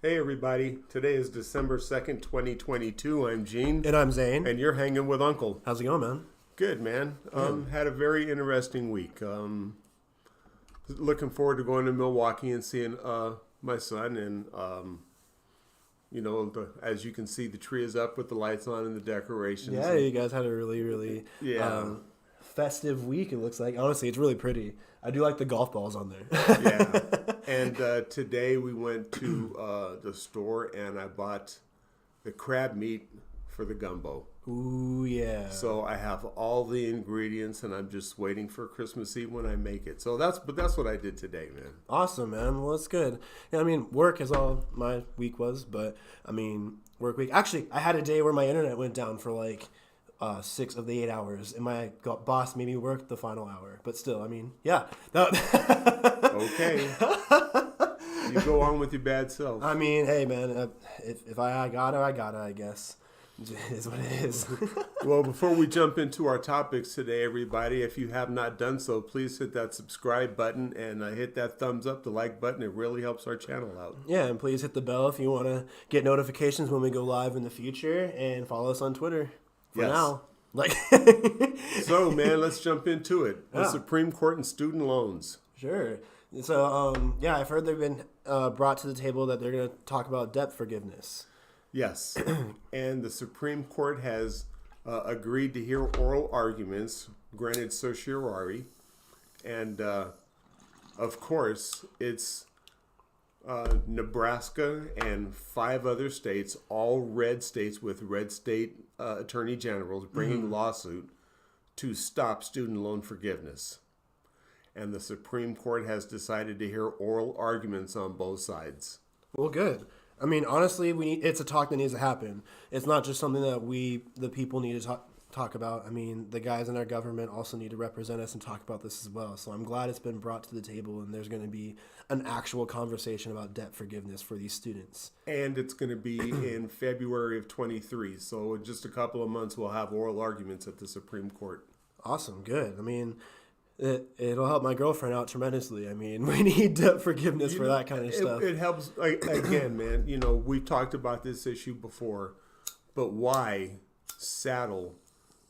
Hey everybody, today is December 2nd, 2022. I'm Gene. And I'm Zane. And you're hanging with Uncle. How's it going, man? Good, man. Had a very interesting week. Looking forward to going to Milwaukee and seeing my son. And, as you can see, the tree is up with the lights on and the decorations. Yeah, you guys had a really festive week, it looks like. Honestly, it's really pretty. I do like the golf balls on there. Yeah. And today we went to the store and I bought the crab meat for the gumbo. Ooh, yeah. So I have all the ingredients and I'm just waiting for Christmas Eve when I make it. So that's what I did today, man. Awesome, man. Well, that's good. Yeah, I mean, work is all my week was, but I mean, work week. Actually, I had a day where my internet went down for like 6 of the 8 hours, and my boss made me work the final hour. But still, I mean, yeah. Okay. You go on with your bad self. I mean, hey, man, if I got it, I guess. It is what it is. Well, before we jump into our topics today, everybody, if you have not done so, please hit that subscribe button and hit that thumbs up, the like button. It really helps our channel out. Yeah, and please hit the bell if you want to get notifications when we go live in the future, and follow us on Twitter for now. So, man, let's jump into it. The Supreme Court and student loans. Sure. So, I've heard they've been brought to the table that they're going to talk about debt forgiveness. Yes, and the Supreme Court has agreed to hear oral arguments, granted certiorari, and of course, it's Nebraska and 5 other states, all red states with red state attorney generals, bringing lawsuit to stop student loan forgiveness. And the Supreme Court has decided to hear oral arguments on both sides. Well, good. I mean, honestly, it's a talk that needs to happen. It's not just something that we, the people, need to talk about. I mean, the guys in our government also need to represent us and talk about this as well. So I'm glad it's been brought to the table, and there's going to be an actual conversation about debt forgiveness for these students. And it's going to be in February of 23. So in just a couple of months, we'll have oral arguments at the Supreme Court. Awesome. Good. I mean, it'll help my girlfriend out tremendously. I mean, we need debt forgiveness for that kind of stuff. It helps, again, man. You know, we've talked about this issue before, but why saddle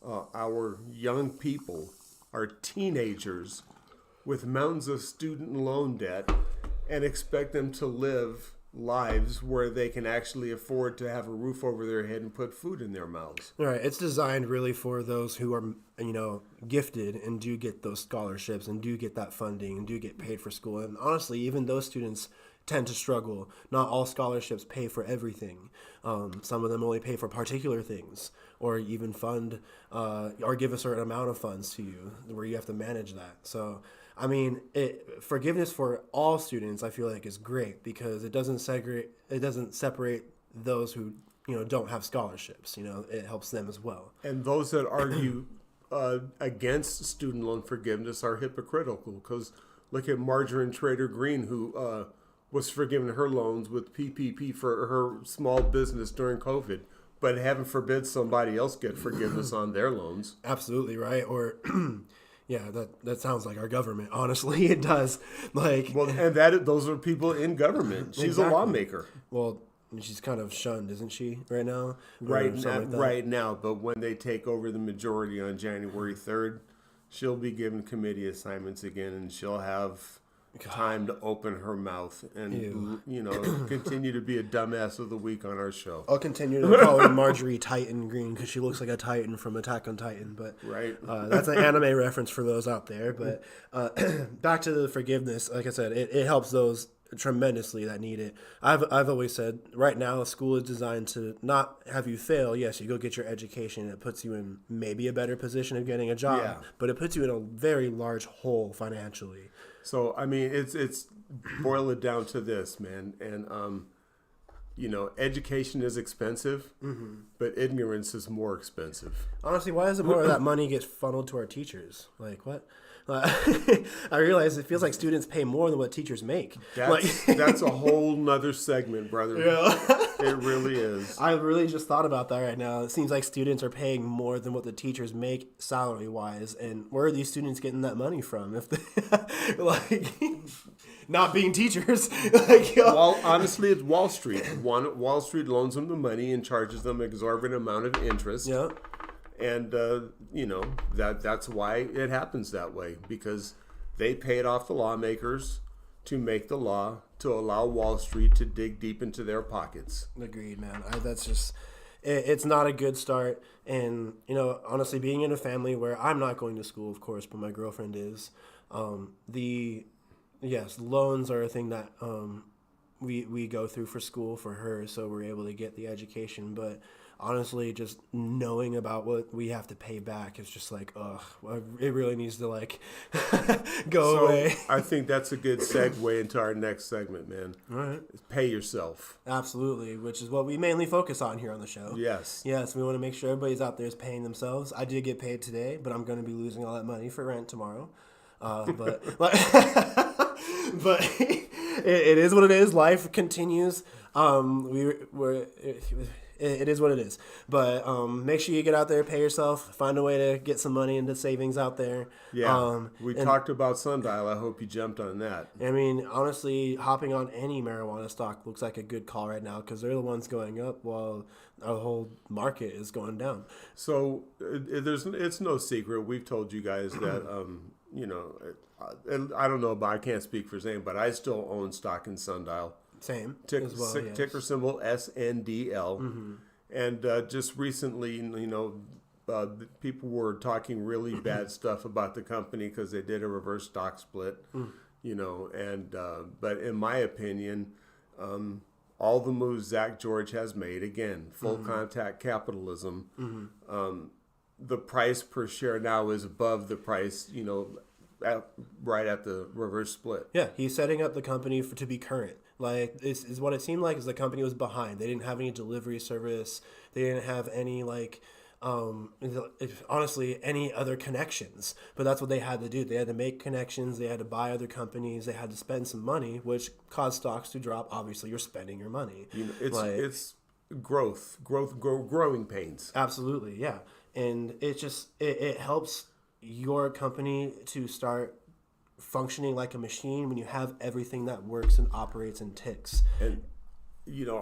our young people, our teenagers, with mountains of student loan debt and expect them to live lives where they can actually afford to have a roof over their head and put food in their mouths? All right. It's designed really for those who are, gifted and do get those scholarships and do get that funding and do get paid for school. And honestly, even those students tend to struggle. Not all scholarships pay for everything. Some of them only pay for particular things, or even fund or give a certain amount of funds to you where you have to manage that. So, I mean, forgiveness for all students, I feel like, is great because it doesn't separate those who don't have scholarships. It helps them as well. And those that argue against student loan forgiveness are hypocritical, because look at Margarine Trader Green, who was forgiving her loans with PPP for her small business during COVID. But heaven forbid somebody else get forgiveness on their loans. Absolutely, right? Or, yeah, that sounds like our government. Honestly, it does. And those are people in government. She's a lawmaker. Well, she's kind of shunned, isn't she, right now? Right now. But when they take over the majority on January 3rd, she'll be given committee assignments again, and she'll have time to open her mouth and continue to be a dumbass of the week on our show. I'll continue to call her Marjorie Titan Green because she looks like a Titan from Attack on Titan. But right, that's an anime reference for those out there. But back to the forgiveness, like I said, it helps those tremendously that need it. I've always said, right now, school is designed to not have you fail. Yes, you go get your education. It puts you in maybe a better position of getting a job, but it puts you in a very large hole financially. So, I mean, it's boil it down to this, man. And, education is expensive, but ignorance is more expensive. Honestly, why doesn't more of that money get funneled to our teachers? Like, what? I realize it feels like students pay more than what teachers make. That's a whole nother segment, brother. Yeah. It really is. I really just thought about that right now. It seems like students are paying more than what the teachers make salary-wise, and where are these students getting that money from? If they, not being teachers. Like, Well, honestly, it's Wall Street. Wall Street loans them the money and charges them an exorbitant amount of interest. yeah. And, that's why it happens that way, because they paid off the lawmakers to make the law to allow Wall Street to dig deep into their pockets. Agreed, man. That's just, it's not a good start. And, honestly, being in a family where I'm not going to school, of course, but my girlfriend is, yes, loans are a thing that we go through for school for her, so we're able to get the education. But honestly, just knowing about what we have to pay back is just like, ugh, it really needs to like go away. I think that's a good segue into our next segment, man. All right. Pay yourself. Absolutely, which is what we mainly focus on here on the show. Yes. Yes, we want to make sure everybody's out there is paying themselves. I did get paid today, but I'm going to be losing all that money for rent tomorrow. But it is what it is. Life continues. It is what it is. But make sure you get out there, pay yourself, find a way to get some money into savings out there. Yeah. We talked about Sundial. I hope you jumped on that. I mean, honestly, hopping on any marijuana stock looks like a good call right now because they're the ones going up while the whole market is going down. So it's no secret. We've told you guys that, and I don't know, but I can't speak for Zane, but I still own stock in Sundial. Same. Ticker Yes. symbol SNDL. Mm-hmm. And just recently, people were talking really bad stuff about the company because they did a reverse stock split, but in my opinion, all the moves Zach George has made, again, full contact capitalism, the price per share now is above the price, right at the reverse split. Yeah, he's setting up the company to be current. Like, this is what it seemed like, is the company was behind. They didn't have any delivery service. They didn't have any, honestly, any other connections. But that's what they had to do. They had to make connections. They had to buy other companies. They had to spend some money, which caused stocks to drop. Obviously, you're spending your money. It's growing pains. Absolutely, yeah. And it helps your company to start functioning like a machine when you have everything that works and operates and ticks. And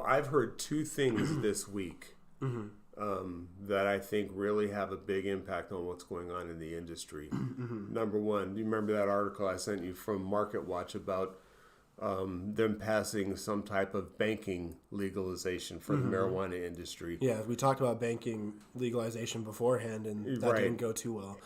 I've heard two things this week that I think really have a big impact on what's going on in the industry. Number one, do you remember that article I sent you from Market Watch about them passing some type of banking legalization for the marijuana industry? Yeah, we talked about banking legalization beforehand, and that didn't go too well.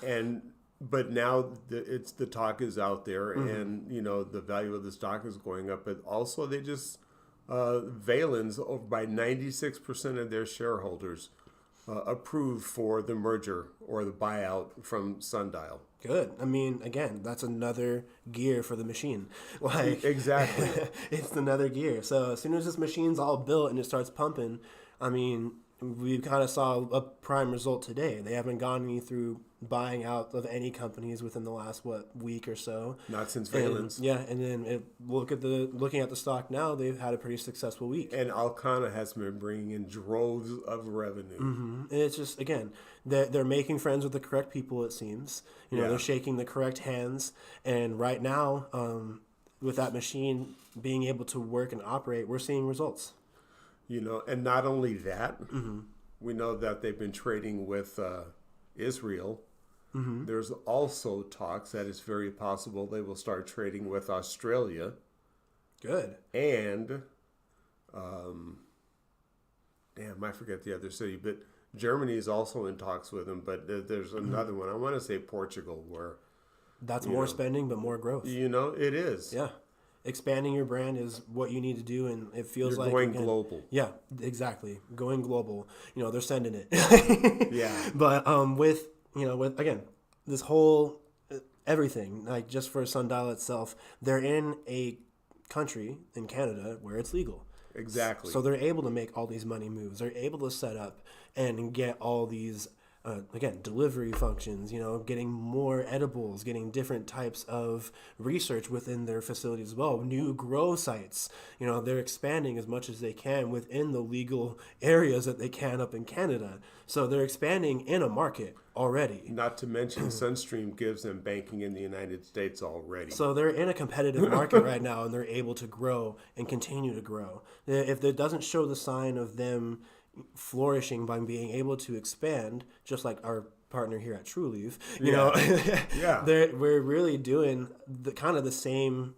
But now the talk is out there, and the value of the stock is going up. But also, they just Valens, over by 96% of their shareholders approved for the merger or the buyout from Sundial. Good. I mean, again, that's another gear for the machine. Exactly, it's another gear. So as soon as this machine's all built and it starts pumping, I mean, we kind of saw a prime result today. They haven't gone any through buying out of any companies within the last week or so. Not since Valens. And then looking at the stock now, they've had a pretty successful week. And Alcana has been bringing in droves of revenue. And it's just, again, they're making friends with the correct people. It seems they're shaking the correct hands. And right now, with that machine being able to work and operate, we're seeing results. And not only that, we know that they've been trading with Israel. There's also talks that it's very possible they will start trading with Australia. Good. And, I forget the other city, but Germany is also in talks with them. But there's another one. I want to say Portugal, where that's more spending but more growth. It is. Yeah. Expanding your brand is what you need to do, and it feels You're like going global. Yeah, exactly. Going global. They're sending it. Yeah. But with again, this whole everything, like just for Sundial itself, they're in a country in Canada where it's legal. Exactly. So they're able to make all these money moves. They're able to set up and get all these again, delivery functions, getting more edibles, getting different types of research within their facilities as well, new grow sites. They're expanding as much as they can within the legal areas that they can up in Canada. So they're expanding in a market already. Not to mention Sunstream gives them banking in the United States already. So they're in a competitive market right now, and they're able to grow and continue to grow. If it doesn't show the sign of them flourishing by being able to expand, just like our partner here at True Leaf, Yeah. we're really doing the same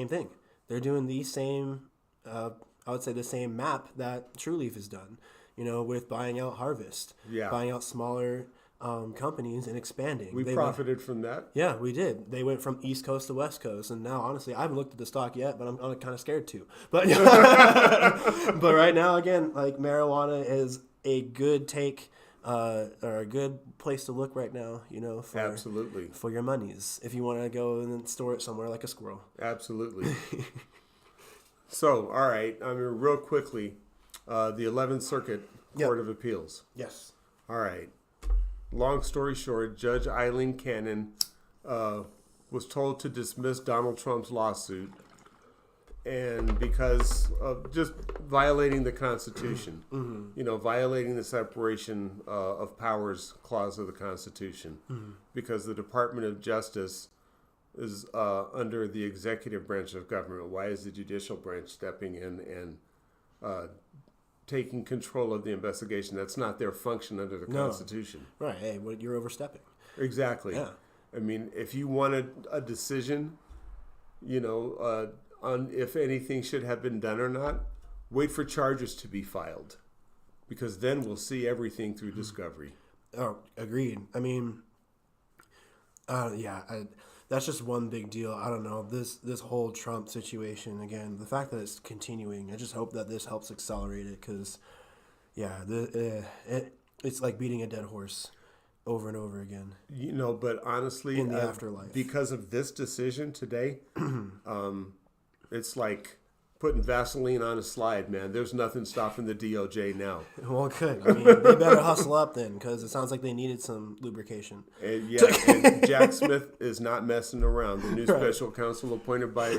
thing. They're doing the same, I would say the same map that True Leaf has done, with buying out Harvest, buying out smaller companies and expanding. We profited from that. Yeah, we did. They went from East Coast to West Coast, and now, honestly, I haven't looked at the stock yet, but I'm kind of scared to. But but right now, again, like, marijuana is a good take, or a good place to look right now. Absolutely, for your monies, if you want to go and then store it somewhere like a squirrel. Absolutely. So, all right. Real quickly, the 11th Circuit Court of Appeals. Yes. All right. Long story short, Judge Eileen Cannon was told to dismiss Donald Trump's lawsuit, and because of just violating the Constitution, violating the separation of powers clause of the Constitution, because the Department of Justice is under the executive branch of government. Why is the judicial branch stepping in and taking control of the investigation? That's not their function under the Constitution. Right. Hey, you're overstepping. Exactly. Yeah. If you wanted a decision, on if anything should have been done or not, wait for charges to be filed, because then we'll see everything through discovery. Oh, agreed. That's just one big deal. I don't know, this whole Trump situation, again, the fact that it's continuing, I just hope that this helps accelerate it, because it's like beating a dead horse over and over again. But honestly, in the afterlife, because of this decision today, it's like putting Vaseline on a slide, man. There's nothing stopping the DOJ now. Well, good. They better hustle up then, because it sounds like they needed some lubrication. And Jack Smith is not messing around. The new special counsel appointed by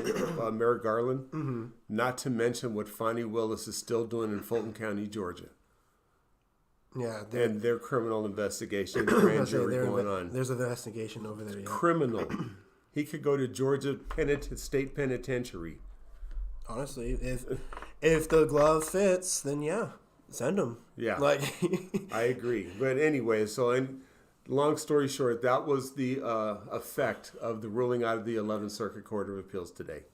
Merrick Garland, not to mention what Fonnie Willis is still doing in Fulton County, Georgia. Yeah. And their criminal investigation, grand jury going on. There's an investigation over there. Yeah. Criminal. He could go to Georgia State Penitentiary. Honestly, if the glove fits, then send him. Yeah, I agree. But anyway, long story short, that was the effect of the ruling out of the 11th Circuit Court of Appeals today.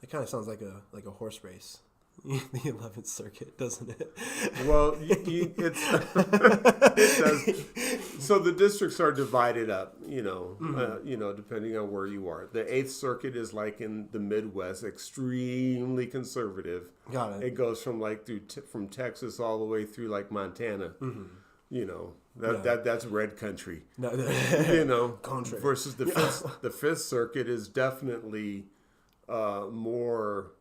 It kind of sounds like a horse race. The 11th Circuit, doesn't it? Well, it does. So the districts are divided up, depending on where you are. The 8th Circuit is like in the Midwest, extremely conservative. Got it. It goes from from Texas all the way through like Montana. That's red country. Country. Versus the 5th Circuit is definitely more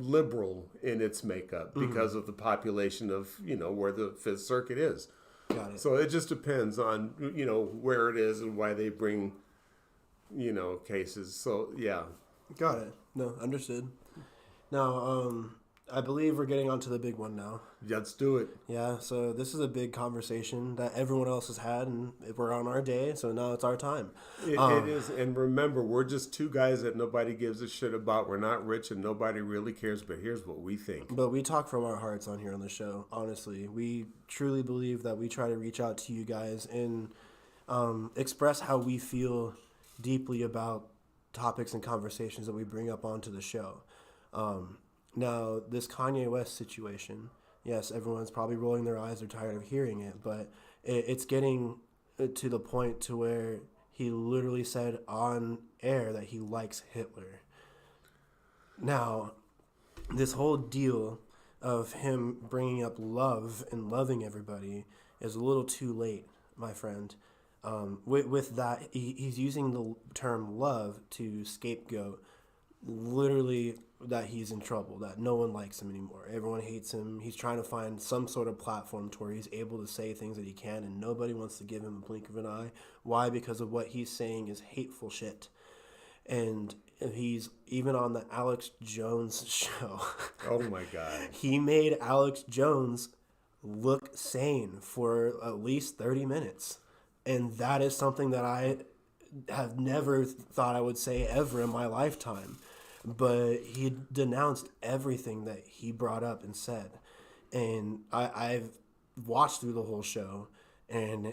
liberal in its makeup because of the population of where the 5th Circuit is. Got it. So it just depends on where it is and why they bring cases. So yeah. Got it. No, understood. Now, I believe we're getting onto the big one now. Let's do it. Yeah, so this is a big conversation that everyone else has had, and we're on our day, so now it's our time. It is, and remember, we're just two guys that nobody gives a shit about. We're not rich, and nobody really cares, but here's what we think. But we talk from our hearts on here on the show, honestly. We truly believe that we try to reach out to you guys and express how we feel deeply about topics and conversations that we bring up onto the show. Now, this Kanye West situation, yes, everyone's probably rolling their eyes. They're tired of hearing it, but it's getting to the point to where he literally said on air that he likes Hitler. Now, this whole deal of him bringing up love and loving everybody is a little too late, my friend. With that, he's using the term love to scapegoat literally that he's in trouble, that no one likes him anymore. Everyone hates him. He's trying to find some sort of platform to where he's able to say things that he can, and nobody wants to give him a blink of an eye. Why? Because of what he's saying is hateful shit. And he's even on the Alex Jones show. Oh my God. He made Alex Jones look sane for at least 30 minutes. And that is something that I have never thought I would say ever in my lifetime. But he denounced everything that he brought up and said. And I've watched through the whole show, and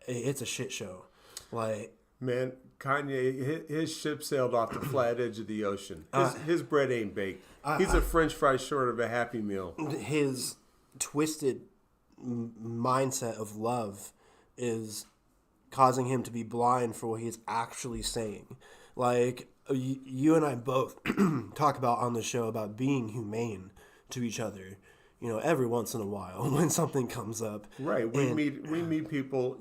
it's a shit show. Like, man, Kanye, his ship sailed off the flat edge of the ocean. His bread ain't baked. He's a French fry short of a Happy Meal. His twisted mindset of love is causing him to be blind for what he's actually saying. Like, you and I both talk about on the show about being humane to each other, every once in a while when something comes up. Right. We meet people,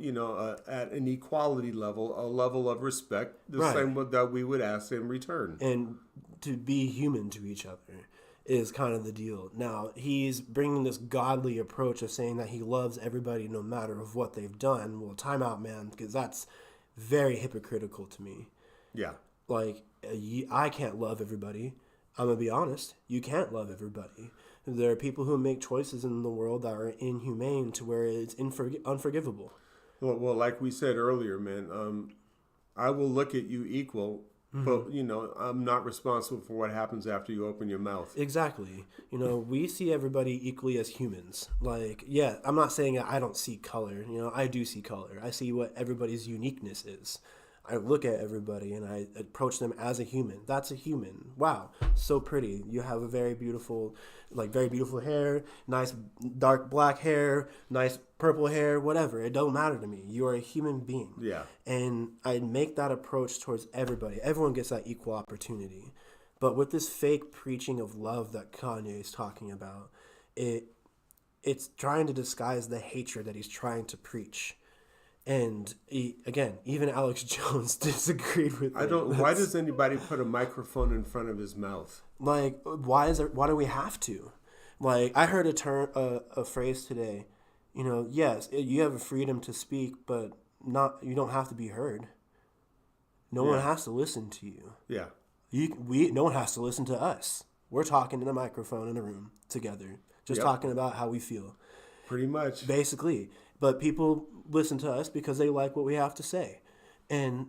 at an equality level, a level of respect, the same that we would ask in return. And to be human to each other is kind of the deal. Now, he's bringing this godly approach of saying that he loves everybody no matter of what they've done. Well, time out, man, because that's very hypocritical to me. Yeah. Like, I can't love everybody. I'm going to be honest. You can't love everybody. There are people who make choices in the world that are inhumane to where it's unforgivable. Well, like we said earlier, man, I will look at you equal, but, I'm not responsible for what happens after you open your mouth. Exactly. We see everybody equally as humans. Like, yeah, I'm not saying that I don't see color. I do see color. I see what everybody's uniqueness is. I look at everybody and I approach them as a human. That's a human. Wow, so pretty. You have a very beautiful hair, nice dark black hair, nice purple hair, whatever. It don't matter to me. You are a human being. Yeah. And I make that approach towards everybody. Everyone gets that equal opportunity. But with this fake preaching of love that Kanye is talking about, it's trying to disguise the hatred that he's trying to preach. And even Alex Jones disagreed with it. Why does anybody put a microphone in front of his mouth? Like, why do we have to? Like, I heard a phrase today. Yes, you have a freedom to speak, but you don't have to be heard. No one has to listen to you. Yeah. No one has to listen to us. We're talking in a microphone in a room together, just talking about how we feel. Pretty much. Basically. But people listen to us because they like what we have to say. And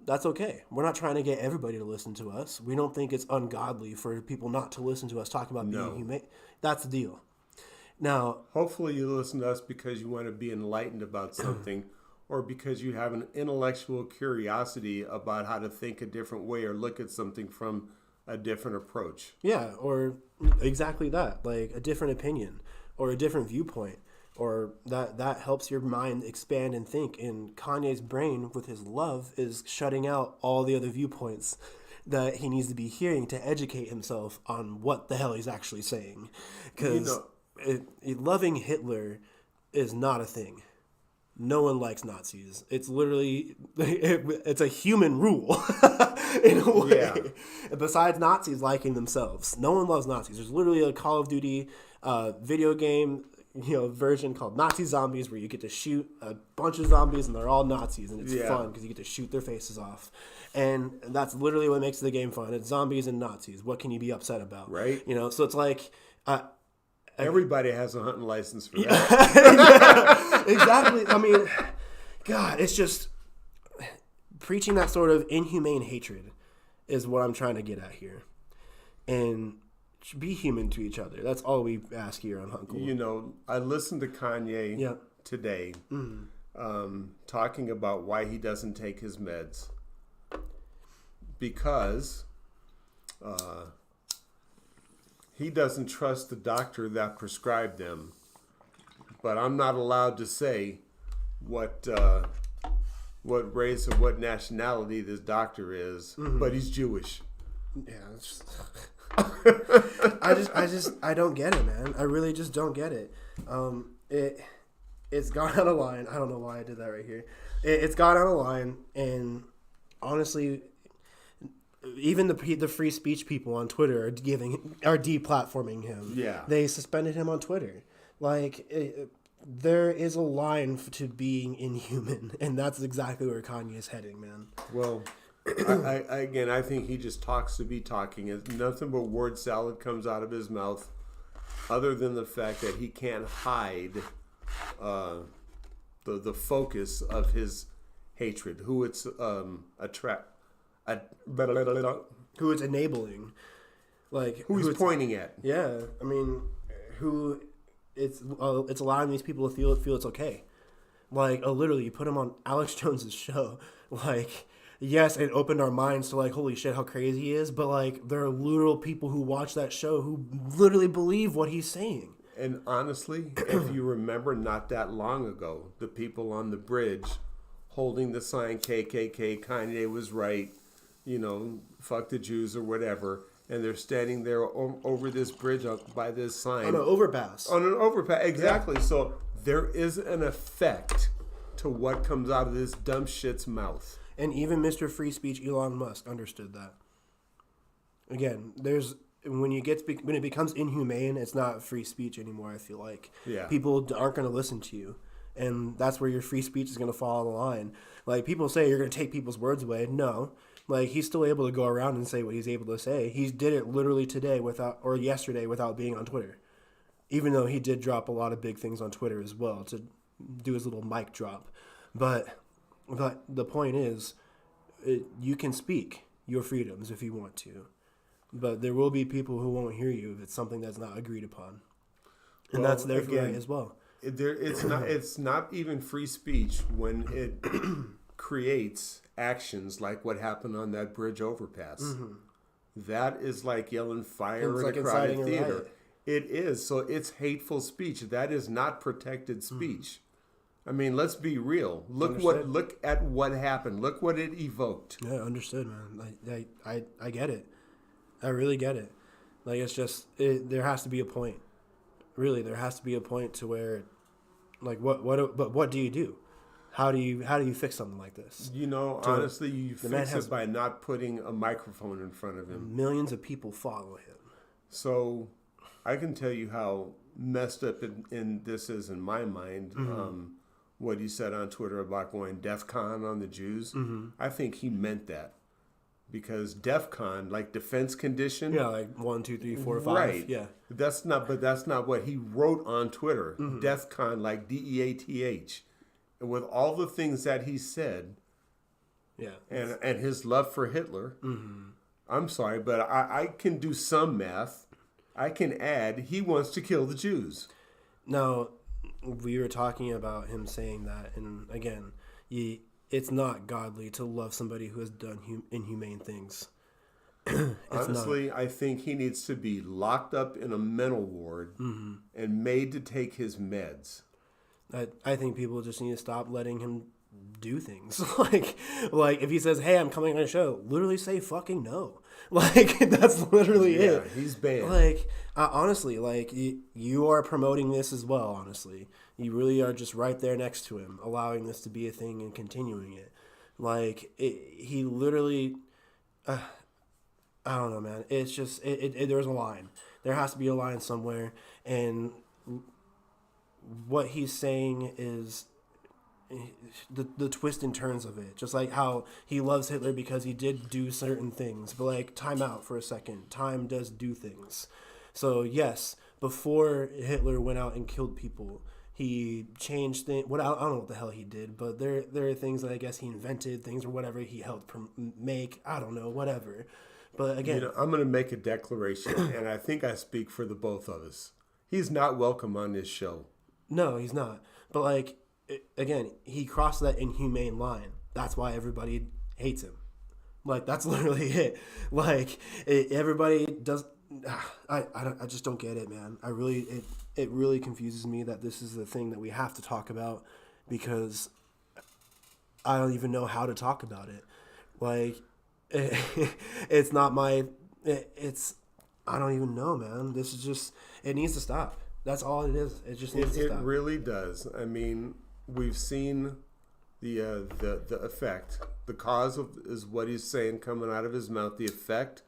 that's okay. We're not trying to get everybody to listen to us. We don't think it's ungodly for people not to listen to us talking about being humane. That's the deal. Now, hopefully you listen to us because you want to be enlightened about something or because you have an intellectual curiosity about how to think a different way or look at something from a different approach. Yeah, or exactly that, like a different opinion or a different viewpoint. Or that helps your mind expand and think. And Kanye's brain, with his love, is shutting out all the other viewpoints that he needs to be hearing to educate himself on what the hell he's actually saying. Because loving Hitler is not a thing. No one likes Nazis. It's literally, it's a human rule in a way. Yeah. Besides Nazis liking themselves. No one loves Nazis. There's literally a Call of Duty video game version called Nazi Zombies where you get to shoot a bunch of zombies and they're all Nazis and it's fun because you get to shoot their faces off. And that's literally what makes the game fun. It's zombies and Nazis. What can you be upset about? Right. So it's like... everybody has a hunting license for that. Exactly. I mean, God, it's just... preaching that sort of inhumane hatred is what I'm trying to get at here. And... be human to each other. That's all we ask here on Hunkle. I listened to Kanye today talking about why he doesn't take his meds. Because he doesn't trust the doctor that prescribed them. But I'm not allowed to say what race or what nationality this doctor is. But he's Jewish. Yeah, it's just... I don't get it, man. I really just don't get it. It's gone out of line. I don't know why I did that right here. It's gone out of line, and honestly, even the free speech people on Twitter are deplatforming him. Yeah. They suspended him on Twitter. Like, there is a line to being inhuman, and that's exactly where Kanye is heading, man. Well, I think he just talks to be talking. Nothing but word salad comes out of his mouth, other than the fact that he can't hide the focus of his hatred, who it's Who it's enabling, like who he's pointing at. Yeah, I mean, who it's allowing these people to feel it's okay. Like, literally, you put him on Alex Jones's show. Like, yes, it opened our minds to like, holy shit, how crazy he is. But like, there are literal people who watch that show who literally believe what he's saying. And honestly, if you remember, not that long ago, the people on the bridge holding the sign KKK, Kanye was right, fuck the Jews or whatever, and they're standing there over this bridge by this sign. On an overpass. On an overpass, exactly. Yeah. So there is an effect to what comes out of this dumb shit's mouth. And even Mr. Free Speech Elon Musk understood that. Again, when it becomes inhumane, it's not free speech anymore, I feel like. Yeah. People aren't going to listen to you. And that's where your free speech is going to fall on the line. Like, people say you're going to take people's words away. No. Like, he's still able to go around and say what he's able to say. He did it literally yesterday without being on Twitter. Even though he did drop a lot of big things on Twitter as well to do his little mic drop. But the point is, you can speak your freedoms if you want to. But there will be people who won't hear you if it's something that's not agreed upon. And that's their right as well. It's not even free speech when it creates actions like what happened on that bridge overpass. Mm-hmm. That is like yelling fire in a crowded theater. It is. So it's hateful speech. That is not protected speech. I mean, let's be real. Look at what happened. Look what it evoked. Yeah, understood, man. I get it. I really get it. Like, it's just there has to be a point. Really, there has to be a point to where, like, what do you do? How do you fix something like this? Honestly, you fix it by not putting a microphone in front of him. Millions of people follow him. So, I can tell you how messed up in this is in my mind. Mm-hmm. What he said on Twitter about going DEF CON on the Jews. Mm-hmm. I think he meant that. Because DEF CON, like defense condition. Yeah, like 1, 2, 3, 4, 5. Right. Yeah. That's not what he wrote on Twitter. Mm-hmm. DEF CON, like DEATH. And with all the things that he said. Yeah. And his love for Hitler. Mm-hmm. I'm sorry, but I can do some math. I can add, he wants to kill the Jews. Now, we were talking about him saying that. And again, it's not godly to love somebody who has done inhumane things. Honestly, I think he needs to be locked up in a mental ward and made to take his meds. I think people just need to stop letting him do things. like if he says, "Hey, I'm coming on a show," literally say fucking no. Like, that's literally it. Yeah, he's banned. Like, honestly, like, you are promoting this as well, honestly. You really are just right there next to him, allowing this to be a thing and continuing it. Like, he literally, I don't know, man. It's just, there's a line. There has to be a line somewhere. And what he's saying is the twists and turns of it. Just like how he loves Hitler because he did do certain things. But, like, time out for a second. Time does do things. So, yes, before Hitler went out and killed people, he changed things. I don't know what the hell he did, but there are things that I guess he invented, things or whatever he helped make. I don't know, whatever. But again, I'm going to make a declaration, and I think I speak for the both of us. He's not welcome on this show. No, he's not. But, like, again, he crossed that inhumane line. That's why everybody hates him. Like, that's literally it. Like, everybody does. I just don't get it, man. It really confuses me that this is the thing that we have to talk about, because I don't even know how to talk about it. Like, it's not my. I don't even know, man. This is just. It needs to stop. That's all it is. It just needs to stop. It really does. I mean, we've seen the effect The cause is what he's saying coming out of his mouth. The effect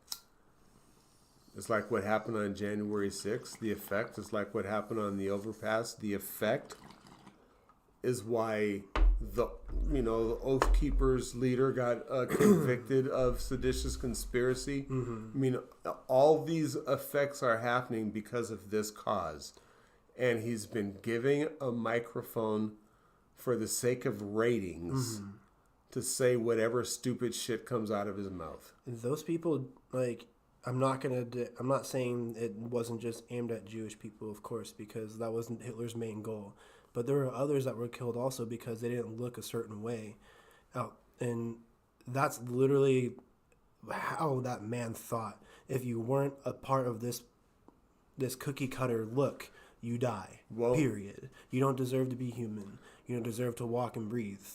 is like what happened on January 6th. The effect is like what happened on the overpass. The effect is why the Oath Keepers leader got convicted of seditious conspiracy. I mean, all these effects are happening because of this cause. And he's been giving a microphone for the sake of ratings to say whatever stupid shit comes out of his mouth. Those people, like, I'm not saying it wasn't just aimed at Jewish people, of course, because that wasn't Hitler's main goal. But there were others that were killed also because they didn't look a certain way. And that's literally how that man thought. If you weren't a part of this cookie cutter look, you die. Well, period. You don't deserve to be human. You don't deserve to walk and breathe.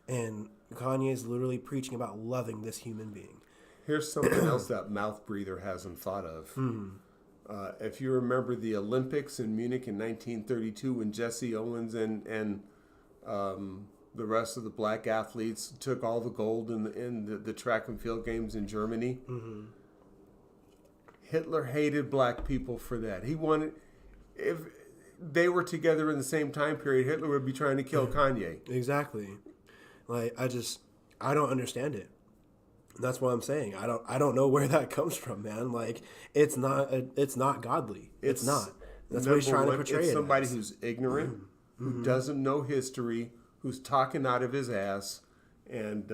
And Kanye is literally preaching about loving this human being. Here's something else that mouth breather hasn't thought of. If you remember the Olympics in Munich in 1932 when Jesse Owens and the rest of the black athletes took all the gold in the track and field games in Germany, Hitler hated black people for that. He wanted, if they were together in the same time period, Hitler would be trying to kill Kanye. Exactly. Like, I don't understand it. That's what I'm saying. I don't know where that comes from, man. Like, it's not godly. It's not. That's what he's trying to portray. It's somebody who's ignorant, who doesn't know history, who's talking out of his ass, and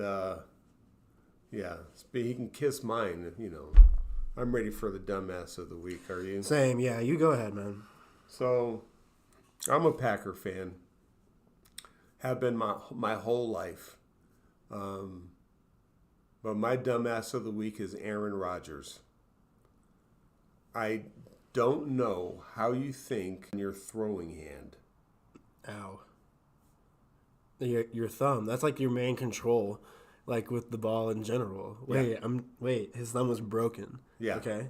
he can kiss mine. I'm ready for the dumbass of the week. Are you? Same. Yeah, you go ahead, man. So, I'm a Packer fan. Have been my whole life. But my dumbass of the week is Aaron Rodgers. I don't know how you think in your throwing hand. Ow. Your thumb. That's like your main control, like with the ball in general. Wait, his thumb was broken. Yeah. Okay.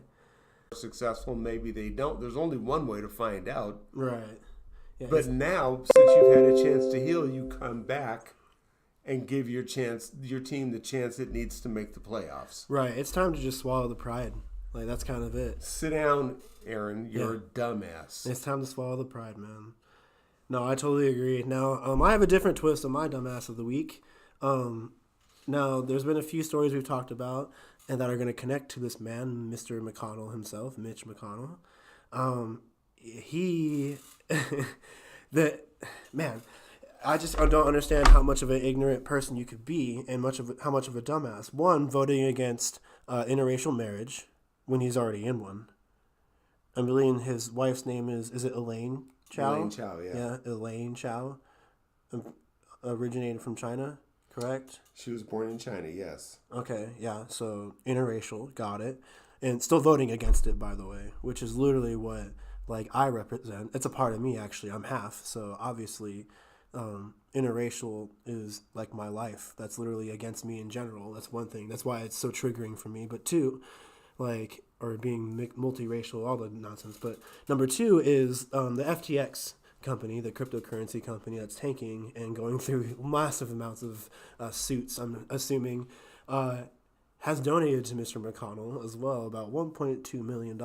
Successful, maybe they don't. There's only one way to find out. Right. Yeah, but now, since you've had a chance to heal, you come back and give your team the chance it needs to make the playoffs. Right. It's time to just swallow the pride. Like, that's kind of it. Sit down, Aaron. You're a dumbass. It's time to swallow the pride, man. No, I totally agree. Now, I have a different twist on my dumbass of the week. Now, there's been a few stories we've talked about and that are going to connect to this man, Mr. McConnell himself, Mitch McConnell. I just don't understand how much of an ignorant person you could be and how much of a dumbass. One, voting against interracial marriage when he's already in one. I believe his wife's name is it Elaine Chao? Elaine Chao, yeah. Yeah, Elaine Chao. Originated from China, correct? She was born in China, yes. Okay, yeah, so interracial, got it. And still voting against it, by the way, which is literally what, like, I represent. It's a part of me, actually. I'm half, so obviously interracial is like my life. That's literally against me in general. That's one thing. That's why it's so triggering for me. But two, like, or being multiracial, all the nonsense. But number two is the FTX company, the cryptocurrency company that's tanking and going through massive amounts of suits, I'm assuming, has donated to Mr. McConnell as well about $1.2 million.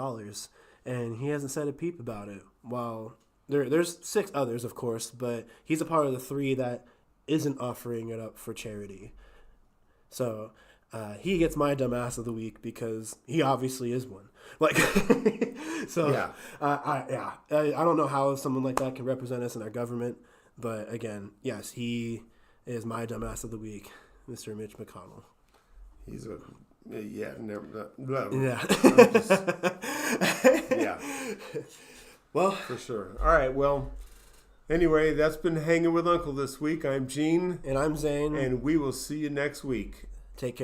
And he hasn't said a peep about it. While there's 6 others, of course, but he's a part of the 3 that isn't offering it up for charity. So he gets my dumbass of the week because he obviously is one. Like, so yeah. I don't know how someone like that can represent us in our government, but again, yes, he is my dumbass of the week, Mr. Mitch McConnell. He's a yeah. Well, for sure. All right. Well, anyway, that's been Hanging with Uncle this week. I'm Gene. And I'm Zane. And we will see you next week. Take care.